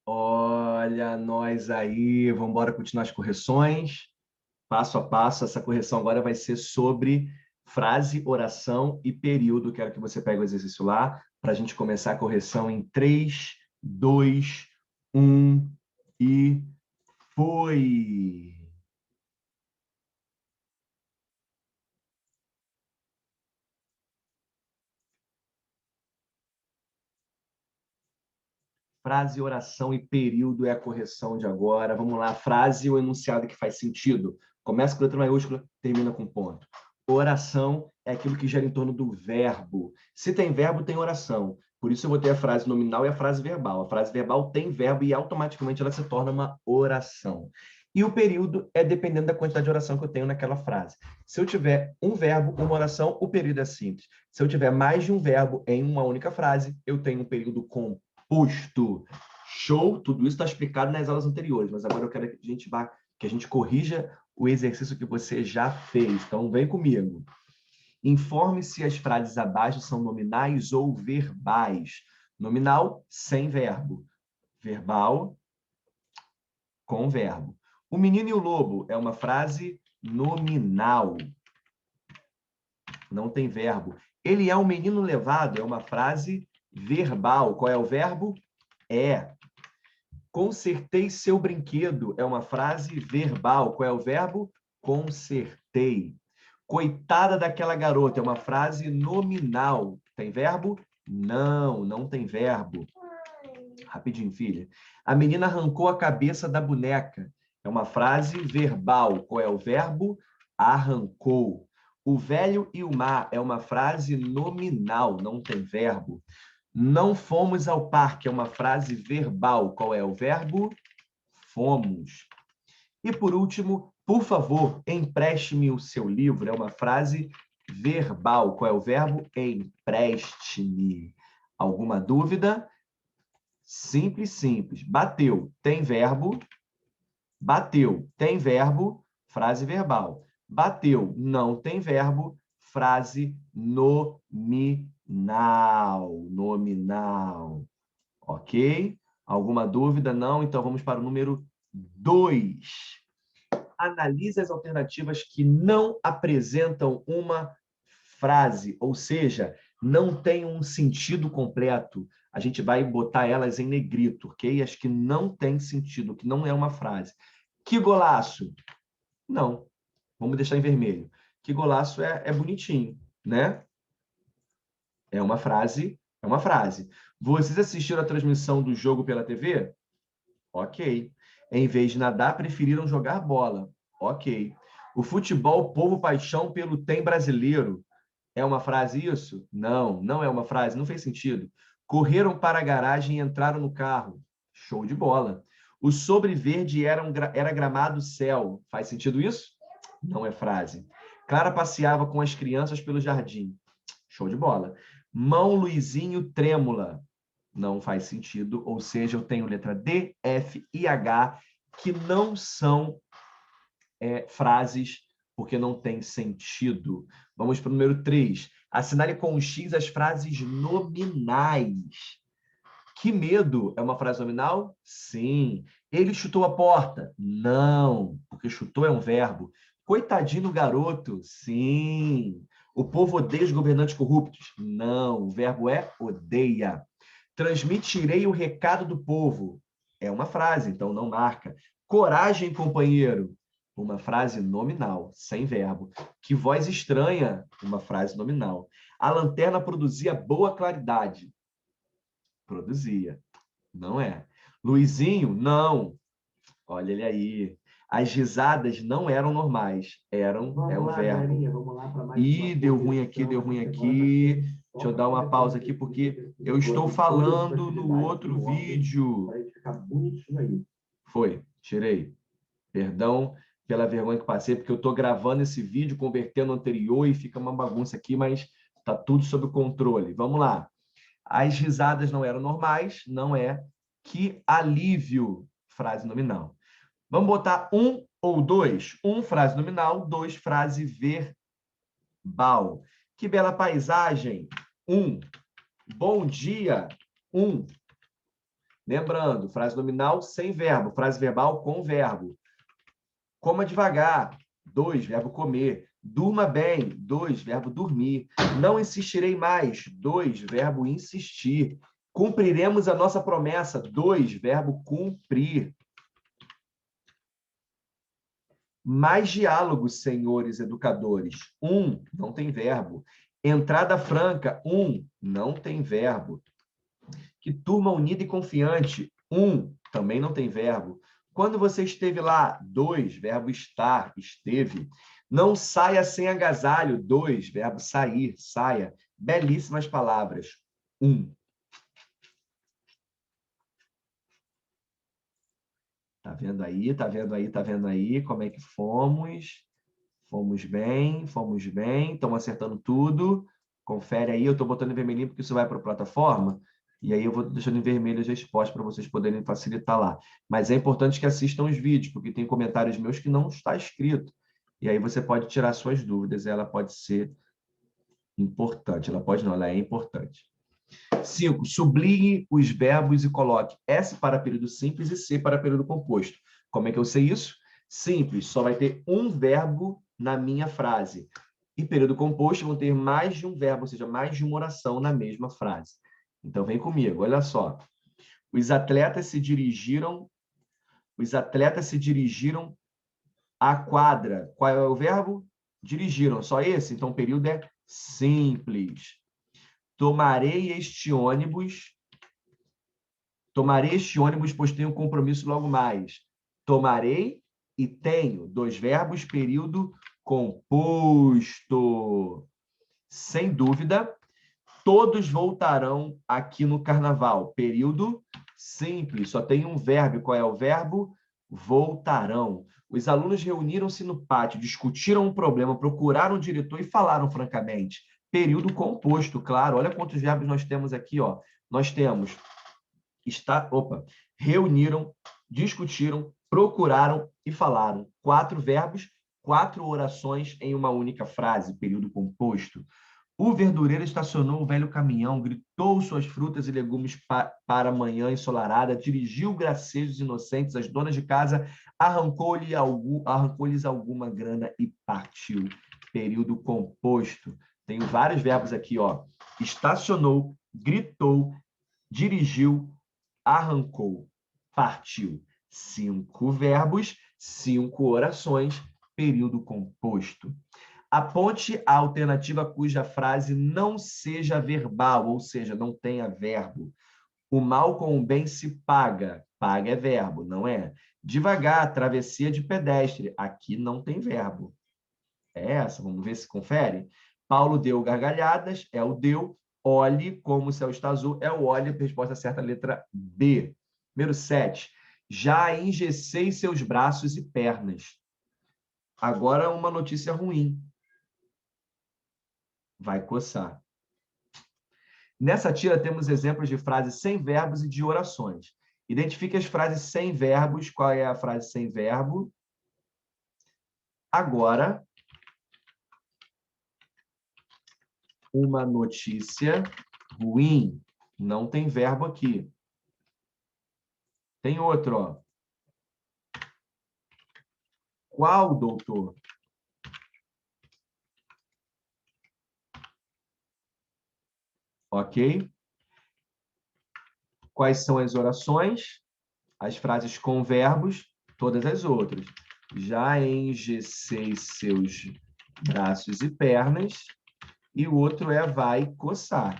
Olha, nós aí, vamos embora continuar as correções, passo a passo. Essa correção agora vai ser sobre frase, oração e período. Quero que você pegue o exercício lá para a gente começar a correção em 3, 2, 1 e foi! Frase, oração e período é a correção de agora. Vamos lá, frase ou enunciado que faz sentido. Começa com letra maiúscula, termina com ponto. Oração é aquilo que gira em torno do verbo. Se tem verbo, tem oração. Por isso eu botei a frase nominal e a frase verbal. A frase verbal tem verbo e automaticamente ela se torna uma oração. E o período é dependendo da quantidade de oração que eu tenho naquela frase. Se eu tiver um verbo, uma oração, o período é simples. Se eu tiver mais de um verbo em uma única frase, eu tenho um período composto. Show? Tudo isso está explicado nas aulas anteriores, mas agora eu quero que a gente corrija o exercício que você já fez. Então, vem comigo. Informe se as frases abaixo são nominais ou verbais. Nominal, sem verbo. Verbal, com verbo. O menino e o lobo é uma frase nominal. Não tem verbo. Ele é um menino levado é uma frase verbal. Qual é o verbo? É. Consertei seu brinquedo é uma frase verbal. Qual é o verbo? Consertei. Coitada daquela garota é uma frase nominal. Tem verbo? Não, não tem verbo. Rapidinho, filha. A menina arrancou a cabeça da boneca. É uma frase verbal. Qual é o verbo? Arrancou. O velho e o mar é uma frase nominal, não tem verbo. Não fomos ao parque é uma frase verbal. Qual é o verbo? Fomos. E por último, por favor, empreste-me o seu livro. É uma frase verbal. Qual é o verbo? Empreste-me. Alguma dúvida? Simples, simples. Bateu, tem verbo. Bateu, tem verbo, frase verbal. Bateu, não tem verbo, frase nominal. Nominal. Ok? Alguma dúvida? Não? Então vamos para o número 2. Analise as alternativas que não apresentam uma frase, ou seja, não tem um sentido completo. A gente vai botar elas em negrito, ok? As que não têm sentido, que não é uma frase. Que golaço? Não. Vamos deixar em vermelho. Que golaço é bonitinho, né? É uma frase, é uma frase. Vocês assistiram a transmissão do jogo pela TV? Ok. Em vez de nadar, preferiram jogar bola. Ok. O futebol, povo paixão pelo tem brasileiro. É uma frase isso? Não, não é uma frase, não fez sentido. Correram para a garagem e entraram no carro. Show de bola. O sobre verde era gramado céu. Faz sentido isso? Não é frase. Clara passeava com as crianças pelo jardim. Show de bola. Mão Luizinho trêmula. Não faz sentido. Ou seja, eu tenho letra D, F e H que não são frases porque não tem sentido. Vamos para o número 3. Assinale com um X as frases nominais. Que medo é uma frase nominal? Sim. Ele chutou a porta? Não, porque chutou é um verbo. Coitadinho do garoto? Sim. O povo odeia os governantes corruptos? Não, o verbo é odeia. Transmitirei o recado do povo. É uma frase, então não marca. Coragem, companheiro. Uma frase nominal, sem verbo. Que voz estranha. Uma frase nominal. A lanterna produzia boa claridade. Produzia. Não é. Luizinho, não. Olha ele aí. As risadas não eram normais. É o verbo. Galerinha, vamos lá para mais Ih, deu ruim aqui, deu ruim aqui. Deixa eu dar uma pausa aqui, porque eu estou falando no outro vídeo. Foi, tirei. Perdão pela vergonha que passei, porque eu estou gravando esse vídeo, convertendo o anterior e fica uma bagunça aqui, mas está tudo sob controle. Vamos lá. As risadas não eram normais, não é. Que alívio, frase nominal. Vamos botar um ou dois. Um, frase nominal. Dois, frase verbal. Que bela paisagem. Um. Bom dia. Um. Lembrando, frase nominal sem verbo, frase verbal com verbo. Coma devagar. 2, verbo comer. Durma bem. 2, verbo dormir. Não insistirei mais. 2, verbo insistir. Cumpriremos a nossa promessa. 2, verbo cumprir. Mais diálogos, senhores educadores. 1, não tem verbo. Entrada franca. 1, não tem verbo. Que turma unida e confiante. 1, também não tem verbo. Quando você esteve lá? 2, verbo estar, esteve. Não saia sem agasalho. 2, verbo sair, saia. Belíssimas palavras. 1. Tá vendo aí? Tá vendo aí? Tá vendo aí? Como é que fomos? Fomos bem, fomos bem. Estão acertando tudo. Confere aí. Eu estou botando em vermelhinho porque isso vai para a plataforma. E aí eu vou deixando em vermelho as respostas para vocês poderem facilitar lá. Mas é importante que assistam os vídeos, porque tem comentários meus que não está escrito. E aí você pode tirar suas dúvidas. Ela pode ser importante. Ela pode não, ela é importante. 5. Sublinhe os verbos e coloque S para período simples e C para período composto. Como é que eu sei isso? Simples, só vai ter um verbo na minha frase. E período composto vão ter mais de um verbo, ou seja, mais de uma oração na mesma frase. Então, vem comigo, olha só. Os atletas se dirigiram à quadra. Qual é o verbo? Dirigiram, só esse? Então, o período é simples. Tomarei este ônibus, pois tenho compromisso logo mais. Tomarei e tenho, 2 verbos, período composto. Sem dúvida, todos voltarão aqui no carnaval. Período simples, só tem um verbo. Qual é o verbo? Voltarão. Os alunos reuniram-se no pátio, discutiram um problema, procuraram o diretor e falaram francamente. Período composto, claro. Olha quantos verbos nós temos aqui, ó. Nós temos reuniram, discutiram, procuraram e falaram. 4 verbos, 4 orações em uma única frase, período composto. O verdureiro estacionou o velho caminhão, gritou suas frutas e legumes para a manhã ensolarada, dirigiu gracejos inocentes às donas de casa, arrancou-lhes alguma grana e partiu. Período composto. Tenho vários verbos aqui, ó. Estacionou, gritou, dirigiu, arrancou, partiu. 5 verbos, 5 orações, período composto. Aponte a alternativa cuja frase não seja verbal, ou seja, não tenha verbo. O mal com o bem se paga. Paga é verbo, não é? Devagar, travessia de pedestre. Aqui não tem verbo. É essa, vamos ver se confere. Paulo deu gargalhadas, é o deu. Olhe como o céu está azul, é o olhe. Resposta certa, letra B. Número 7. Já engessei seus braços e pernas. Agora uma notícia ruim. Vai coçar. Nessa tira temos exemplos de frases sem verbos e de orações. Identifique as frases sem verbos. Qual é a frase sem verbo? Agora, uma notícia ruim. Não tem verbo aqui. Tem outro, ó. Qual, doutor? Ok? Quais são as orações? As frases com verbos, todas as outras. Já engessei seus braços e pernas. E o outro é vai coçar.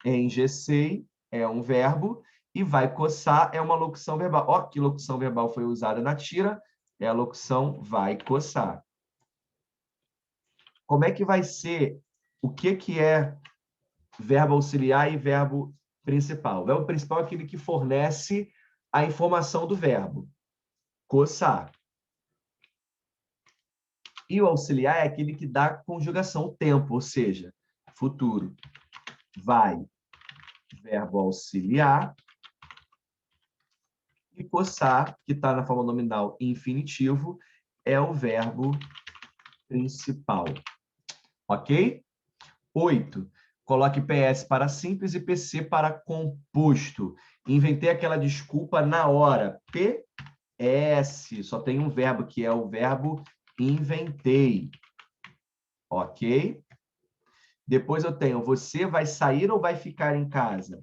Engessei é um verbo e vai coçar é uma locução verbal. Ó, que locução verbal foi usada na tira? É a locução vai coçar. Como é que vai ser? O que é verbo auxiliar e verbo principal? O verbo principal é aquele que fornece a informação do verbo. Coçar. E o auxiliar é aquele que dá conjugação, o tempo, ou seja, futuro. Vai, verbo auxiliar. E coçar, que está na forma nominal e infinitivo, é o verbo principal. Ok? 8. Coloque PS para simples e PC para composto. Inventei aquela desculpa na hora. PS, só tem um verbo, que é o verbo inventei. Ok? Depois eu tenho, você vai sair ou vai ficar em casa?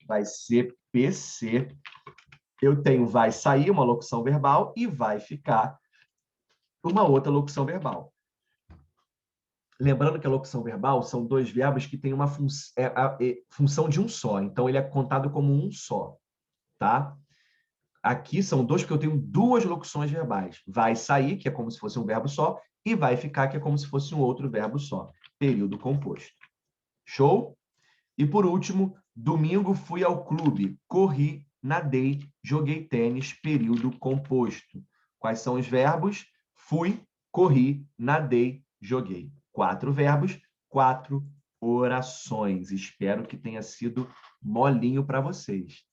Vai ser PC. Eu tenho vai sair, uma locução verbal, e vai ficar uma outra locução verbal. Lembrando que a locução verbal são dois verbos que têm uma função de um só. Então, ele é contado como um só. Tá? Aqui são dois, porque eu tenho duas locuções verbais. Vai sair, que é como se fosse um verbo só, e vai ficar, que é como se fosse um outro verbo só. Período composto. Show? E por último, domingo fui ao clube, corri, nadei, joguei tênis, período composto. Quais são os verbos? Fui, corri, nadei, joguei. 4 verbos, 4 orações. Espero que tenha sido molinho para vocês.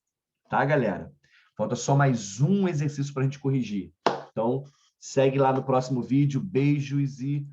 Tá, galera? Falta só mais um exercício para a gente corrigir. Então, segue lá no próximo vídeo. Beijos e